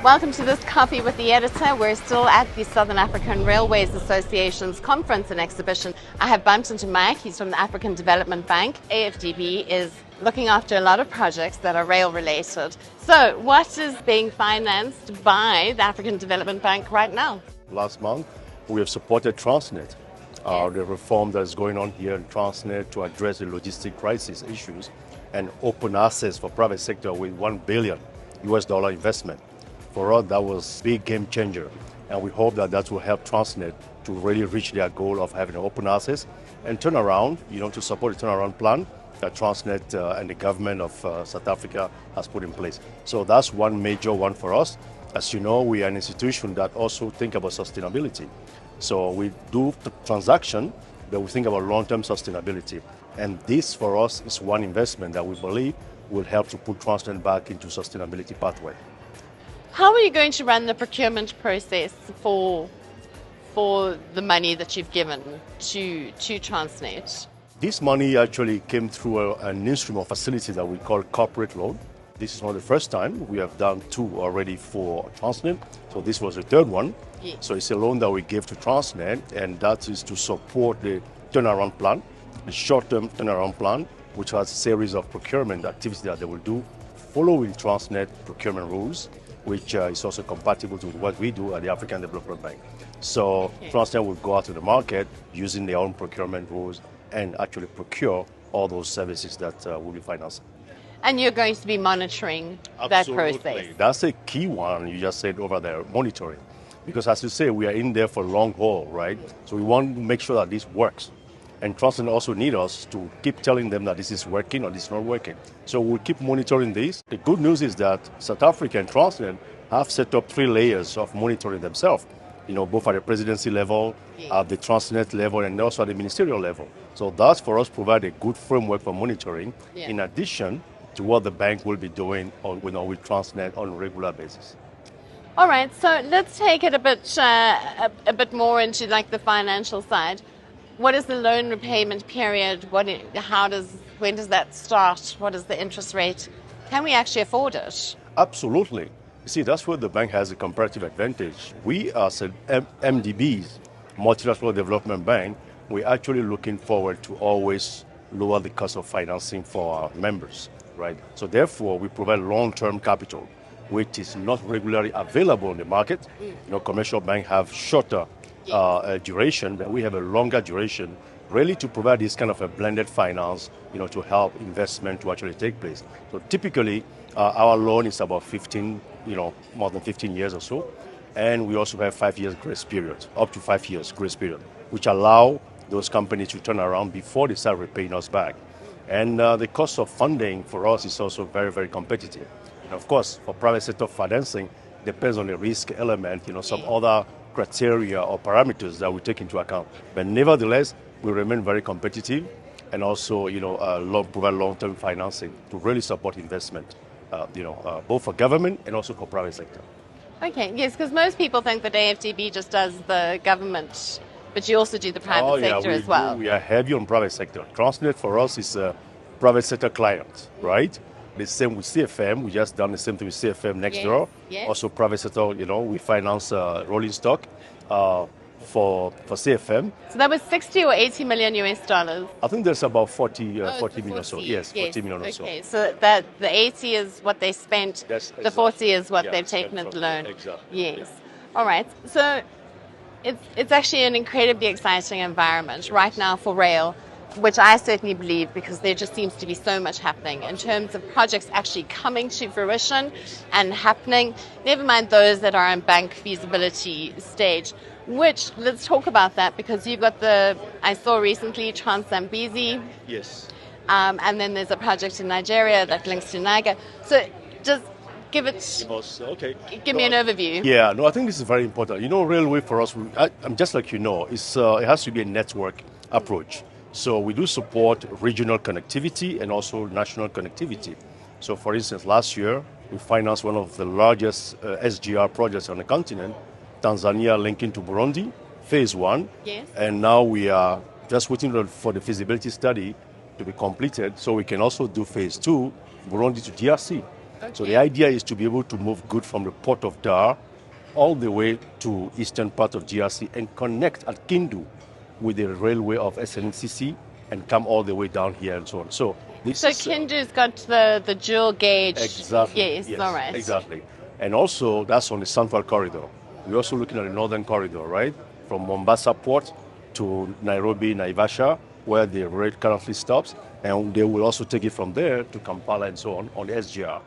Welcome to this Coffee with the Editor. We're still at the Southern African Railways Association's conference and exhibition. I have bumped into Mike. He's from the African Development Bank. AfDB is looking after a lot of projects that are rail related. So what is being financed by the African Development Bank right now? Last month, we have supported Transnet, the reform that is going on here in Transnet to address the logistic crisis issues and open access for private sector with $1 billion investment. For us, that was a big game changer, and we hope that that will help Transnet to really reach their goal of having open access and turn around, to support the turnaround plan that Transnet and the government of South Africa has put in place. So that's one major one for us. As you know, we are an institution that also think about sustainability. So we do the transaction, but we think about long-term sustainability. And this, for us, is one investment that we believe will help to put Transnet back into sustainability pathway. How are you going to run the procurement process for the money that you've given to Transnet? This money actually came through an instrument facility that we call corporate loan. This is not the first time. We have done two already for Transnet. So this was the third one. Yes. So it's a loan that we gave to Transnet, and that is to support the turnaround plan, the short-term turnaround plan, which has a series of procurement activities that they will do following Transnet procurement rules, which is also compatible with what we do at the African Development Bank. So Transnet will go out to the market using their own procurement rules and actually procure all those services that will be financed. And you're going to be monitoring that process. That's a key one you just said over there, monitoring. Because as you say, we are in there for long haul, right? So we want to make sure that this works. And Transnet also need us to keep telling them that this is working or this is not working. So we'll keep monitoring this. The good news is that South Africa and Transnet have set up 3 layers of monitoring themselves, both at the presidency level, at the Transnet level, and also at the ministerial level. So that's for us provide a good framework for monitoring, in addition to what the bank will be doing with Transnet on a regular basis. All right, so let's take it a bit more into like the financial side. What is the loan repayment period? When does that start? What is the interest rate? Can we actually afford it? Absolutely. You see, that's where the bank has a comparative advantage. We as MDBs, Multilateral Development Bank, we're actually looking forward to always lower the cost of financing for our members, right? So therefore, we provide long-term capital, which is not regularly available in the market. Commercial banks have shorter duration, but we have a longer duration, really to provide this kind of a blended finance, to help investment to actually take place. So typically, our loan is about 15, more than 15 years or so. And we also have 5 years grace period, up to 5 years grace period, which allow those companies to turn around before they start repaying us back. And the cost of funding for us is also very, very competitive. And of course, for private sector financing, depends on the risk element, some other criteria or parameters that we take into account. But nevertheless, we remain very competitive and also, provide long-term financing to really support investment, both for government and also for private sector. Okay, yes, because most people think that AfDB just does the government, but you also do the private sector as well. We are heavy on private sector. Transnet for us is a private sector client, right? The same with CFM. We just done the same thing with CFM next door. Yes. Also private sector, we finance rolling stock for CFM. So that was 60 or 80 million US dollars? I think there's about 40 million or so. Yes, 40 million or so. Okay, so that the 80 is what they spent, the 40 is what they've taken as the loan. Exactly. Yes. All right. So it's actually an incredibly exciting environment right now for rail, which I certainly believe, because there just seems to be so much happening in terms of projects actually coming to fruition and happening, never mind those that are in bank feasibility stage, which, let's talk about that, because you've got I saw recently Trans-Zambezi. Yes. And then there's a project in Nigeria that links to Niger. So just give me an overview. Yeah, no, I think this is very important. Railway for us, I'm just like it has to be a network approach. So we do support regional connectivity and also national connectivity. So for instance, last year, we financed one of the largest SGR projects on the continent, Tanzania linking to Burundi, phase 1. Yes. And now we are just waiting for the feasibility study to be completed so we can also do phase 2, Burundi to DRC. So the idea is to be able to move goods from the port of Dar all the way to eastern part of GRC and connect at Kindu with the railway of SNCC and come all the way down here and so on. So Kindu's got the dual gauge. Exactly. Yes, all right. Exactly. And also that's on the Central Corridor. We're also looking at the Northern Corridor, right? From Mombasa Port to Nairobi, Naivasha, where the rail currently stops. And they will also take it from there to Kampala and so on the SGR.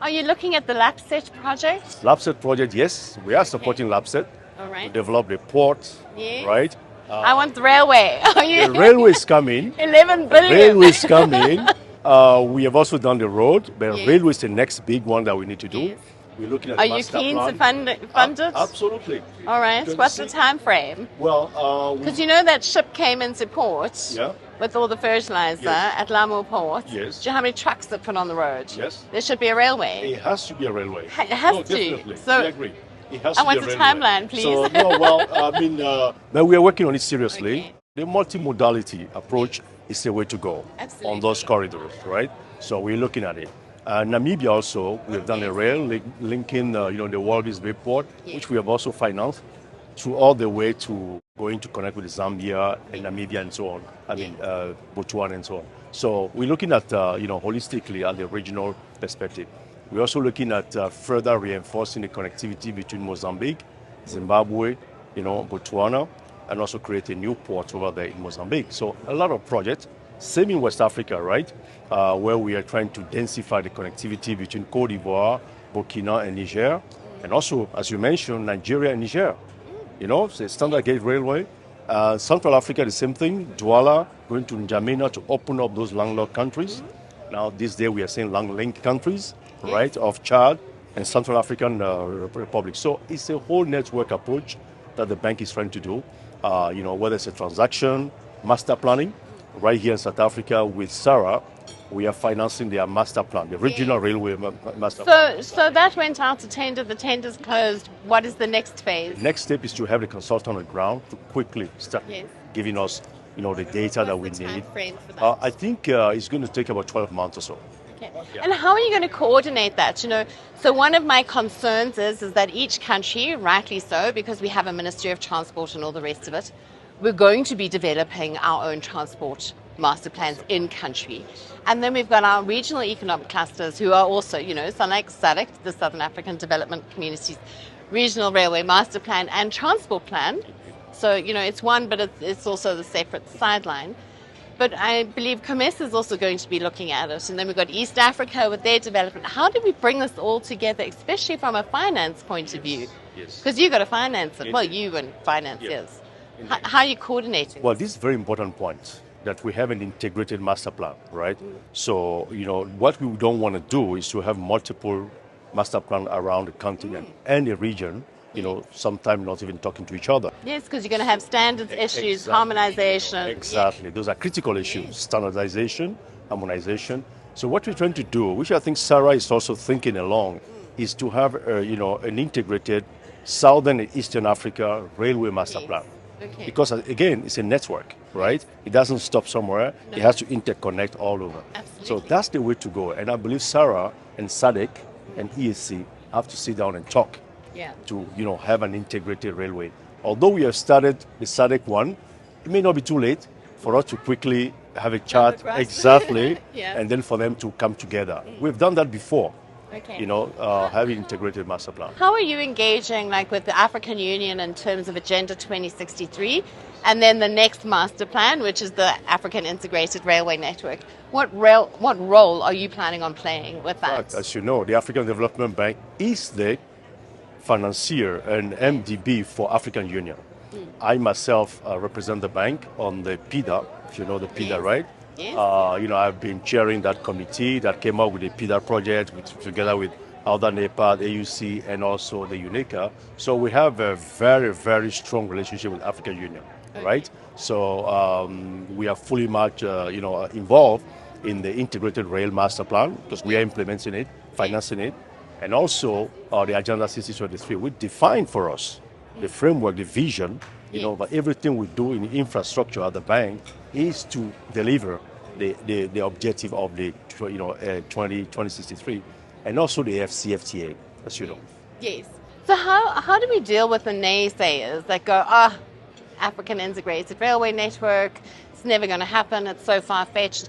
Are you looking at the LAPSSET project? LAPSSET project, yes. We are supporting LAPSSET All right. to develop the port, Yes. right? I want the railway. Are you? The railway is coming. 11 billion. Railway is coming. We have also done the road, but Yes. railway is the next big one that we need to do. Yes. We're looking at Are the you master keen plan. to fund it? Absolutely. All right. Because What's you the see- time frame? Well, Because you know that ship came into port Yeah. with all the fertilizer Yes. at Lamu Port. Yes. Do you know how many trucks they put on the road? Yes. There should be a railway. it has to be a railway. It has No, to. Definitely. So we agree. It has I to want be a the railway. timeline, please. So, no, well, I mean, but we are working on it seriously. Okay. The multimodality approach is the way to go Absolutely. on those corridors, right? So we're looking at it. Namibia also, we have done a rail linking, the Walvis Bay port, which we have also financed, through all the way to going to connect with Zambia and Namibia and so on. I mean, Botswana and so on. So we're looking at, holistically at the regional perspective. We're also looking at further reinforcing the connectivity between Mozambique, Zimbabwe, Botswana, and also create a new port over there in Mozambique. So a lot of projects. Same in West Africa, right? Where we are trying to densify the connectivity between Côte d'Ivoire, Burkina, and Niger. And also, as you mentioned, Nigeria and Niger. It's a standard gauge railway. Central Africa, the same thing. Douala, going to N'Djamena to open up those landlocked countries. Now, this day we are saying land-linked countries, right, of Chad and Central African Republic. So it's a whole network approach that the bank is trying to do. Whether it's a transaction, master planning. Right here in South Africa with SARA, we are financing their master plan, the regional railway master plan. So that went out to tender. The tender's closed. What is the next phase? The next step is to have the consultant on the ground to quickly start giving us, the data that we What's the need. time frame for that? I think it's going to take about 12 months or so. Okay. And how are you going to coordinate that? So one of my concerns is that each country, rightly so, because we have a Ministry of Transport and all the rest of it, we're going to be developing our own transport master plans in country. And then we've got our regional economic clusters who are also, so like SADC, the Southern African Development Communities, regional railway master plan and transport plan. So, it's one, but it's also the separate sideline. But I believe COMESA is also going to be looking at it. And then we've got East Africa with their development. How do we bring this all together, especially from a finance point of view? Yes. Because you've got to finance it. Well, you and finance, yes. How are you coordinating? Well, this is a very important point, that we have an integrated master plan, right? So, what we don't want to do is to have multiple master plans around the continent and the region, sometimes not even talking to each other. Yes, because you're going to have standards issues, harmonization. Exactly. Those are critical issues, standardization, harmonization. So what we're trying to do, which I think SARA is also thinking along, is to have, an integrated Southern and Eastern Africa railway master plan. Okay. Because, again, it's a network, right? It doesn't stop somewhere. No. It has to interconnect all over. Absolutely. So that's the way to go. And I believe SARA and SADC and ESC have to sit down and talk to, have an integrated railway. Although we have started the SADC one, it may not be too late for us to quickly have a chat, exactly, and then for them to come together. We've done that before. Okay. Having integrated master plan. How are you engaging, with the African Union in terms of Agenda 2063, and then the next master plan, which is the African Integrated Railway Network? What role are you planning on playing with that? Right. As you know, the African Development Bank is the financier and MDB for African Union. I myself represent the bank on the PIDA, if you know the PIDA, right? Yes. I've been chairing that committee that came up with the PIDA project together with other NEPAD, AUC, and also the UNECA. So we have a very, very strong relationship with African Union, right? So we are fully much, involved in the integrated rail master plan because we are implementing it, financing it, and also the Agenda 2023. We define for us the framework, the vision, but everything we do in infrastructure at the bank is to deliver the objective of the 2063. and also the FCFTA, as you know. Yes. So how do we deal with the naysayers that go, African integrated railway network, it's never going to happen, it's so far-fetched.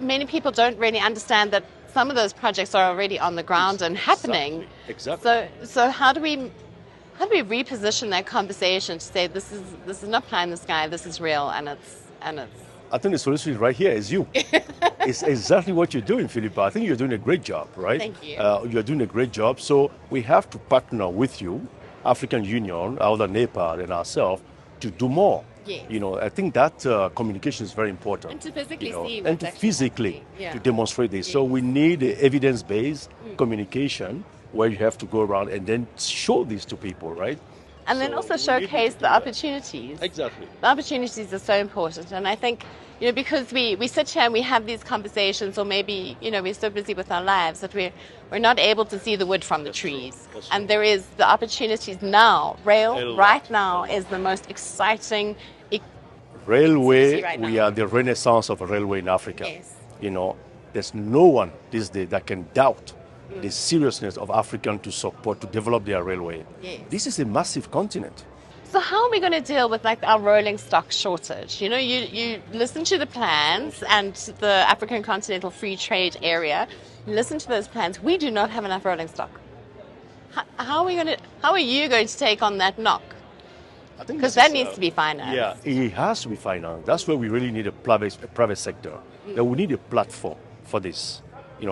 Many people don't really understand that some of those projects are already on the ground and happening. Exactly. So how do we reposition that conversation to say this is not pie in the sky, this is real, and it's I think the solution right here is you. It's exactly what you're doing, Phillippa. I think you're doing a great job, right? Thank you. You're doing a great job. So we have to partner with you, African Union, other Nepal, and ourselves, to do more. Yes. I think that communication is very important. And to physically see and what's to actually physically happening. Yeah. to demonstrate this. Yes. So we need evidence-based communication where you have to go around and then show this to people, right? And then So also we showcase need to do the that. opportunities. Exactly. The opportunities are so important. And I think, because we sit here and we have these conversations, or maybe, we're so busy with our lives that we're not able to see the wood from the trees. That's And there is the opportunities now. Rail, right now, is the most exciting. Railway, Right we now. are the renaissance of a railway in Africa. Yes. There's no one this day that can doubt the seriousness of African to develop their railway. Yes. This is a massive continent. So how are we going to deal with our rolling stock shortage? You listen to the plans and the African Continental Free Trade Area. You listen to those plans. We do not have enough rolling stock. How are you going to take on that knock? I think Because this that is, needs to be financed. Yeah, it has to be financed. That's where we really need a private sector. That we need a platform for this.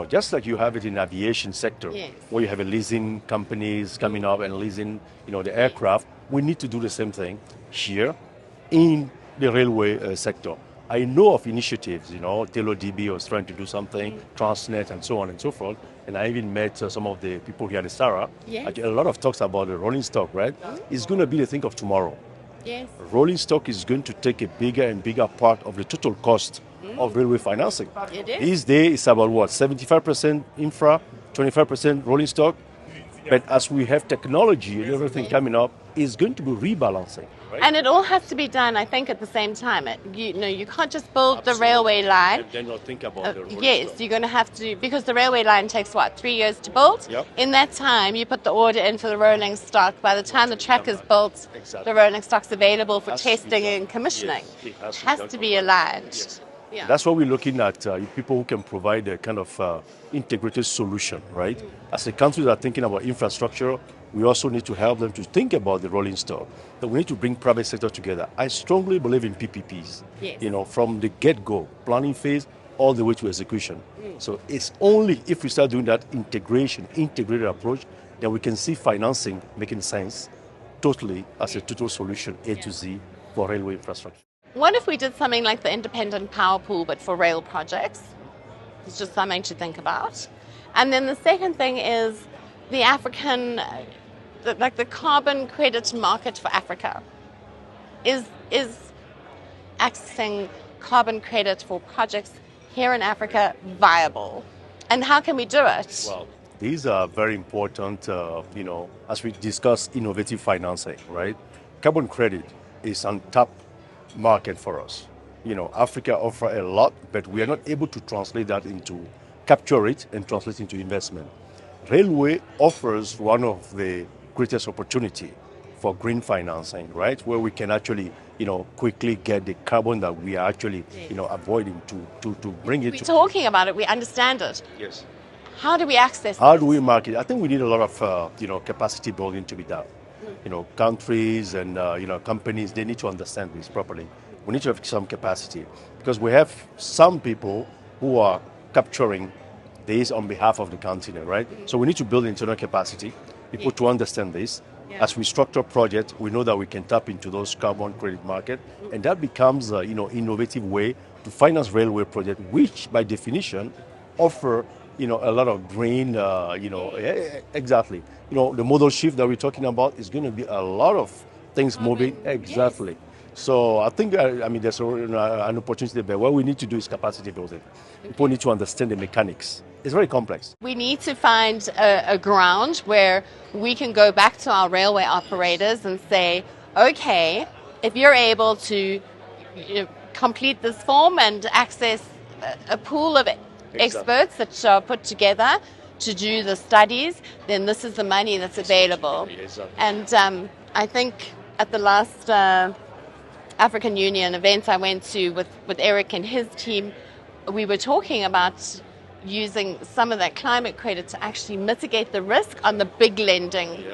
Just like you have it in the aviation sector, Yes. where you have a leasing companies coming up and leasing, the aircraft. We need to do the same thing here in the railway sector. I know of initiatives, LAPSSET was trying to do something, Transnet and so on and so forth. And I even met some of the people here at SARA. Yes. Actually, a lot of talks about the rolling stock, right? It's going to be the thing of tomorrow. Yes. Rolling stock is going to take a bigger and bigger part of the total cost of railway financing. It is. These days, it's about 75% infra, 25% rolling stock. But as we have technology and everything coming up, it's going to be rebalancing. Right? And it all has to be done, I think, at the same time. You can't just build the railway line. And then not think about the rolling Yes, stock. you're going to have to, because the railway line takes 3 years to build? Yep. In that time, you put the order in for the rolling stock. By the time the track is built, Exactly. the rolling stock's available for Has to be testing done. and commissioning. Yes, it has It to be has done to be correctly. aligned. Yes. Yeah. That's why we're looking at people who can provide a kind of integrated solution, right? As the countries are thinking about infrastructure, we also need to help them to think about the rolling stock. That we need to bring private sector together. I strongly believe in PPPs. Yes. From the get-go, planning phase, all the way to execution. So it's only if we start doing that integrated approach, that we can see financing making sense totally as a total solution, A to Z, for railway infrastructure. What if we did something like the independent power pool, but for rail projects? It's just something to think about. And then the second thing is the African, the carbon credit market for Africa. Is accessing carbon credit for projects here in Africa viable? And how can we do it? Well, these are very important, as we discuss innovative financing, right? Carbon credit is untapped market for us. Africa offers a lot, but we are not able to capture it and translate into investment. Railway offers one of the greatest opportunity for green financing, right? Where we can actually, quickly get the carbon that we are actually, avoiding to bring it We're to. talking about it, we understand it. Yes. How do we access How this? do we market? I think we need a lot of, capacity building to be done. Countries and, companies, they need to understand this properly. We need to have some capacity because we have some people who are capturing this on behalf of the continent, right? So we need to build internal capacity, people to understand this. Yeah. As we structure projects, we know that we can tap into those carbon credit market, and that becomes a, innovative way to finance railway projects, which by definition offer a lot of green, exactly. The modal shift that we're talking about is going to be a lot of things moving. Exactly. So I think, there's an opportunity there. What we need to do is capacity building. People need to understand the mechanics. It's very complex. We need to find a ground where we can go back to our railway operators and say, okay, if you're able to complete this form and access a pool of experts that are put together to do the studies, then this is the money that's available. Exactly. And I think at the last African Union event I went to with Eric and his team, we were talking about using some of that climate credit to actually mitigate the risk on the big lending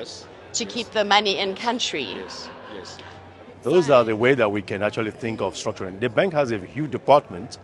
to keep the money in country. Yes. Those are the way that we can actually think of structuring. The bank has a huge department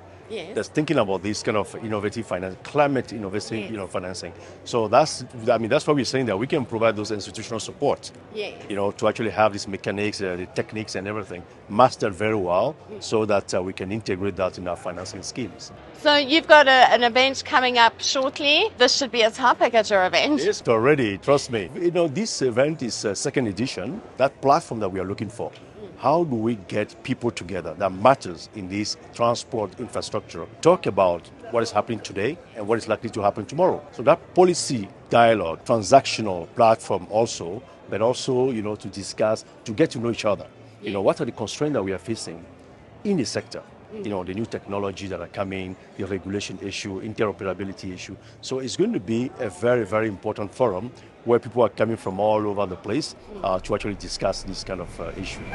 that's thinking about this kind of innovative finance, climate innovative financing. So that's why we're saying that we can provide those institutional support, to actually have these mechanics, the techniques and everything mastered very well so that we can integrate that in our financing schemes. So you've got an event coming up shortly. This should be a topic at your event. Yes, already, trust me. This event is second edition, that platform that we are looking for. How do we get people together that matters in this transport infrastructure? Talk about what is happening today and what is likely to happen tomorrow. So that policy dialogue, transactional platform also, but also, to discuss, to get to know each other. What are the constraints that we are facing in the sector? The new technologies that are coming, the regulation issue, interoperability issue. So it's going to be a very, very important forum where people are coming from all over the place to actually discuss these kind of issues.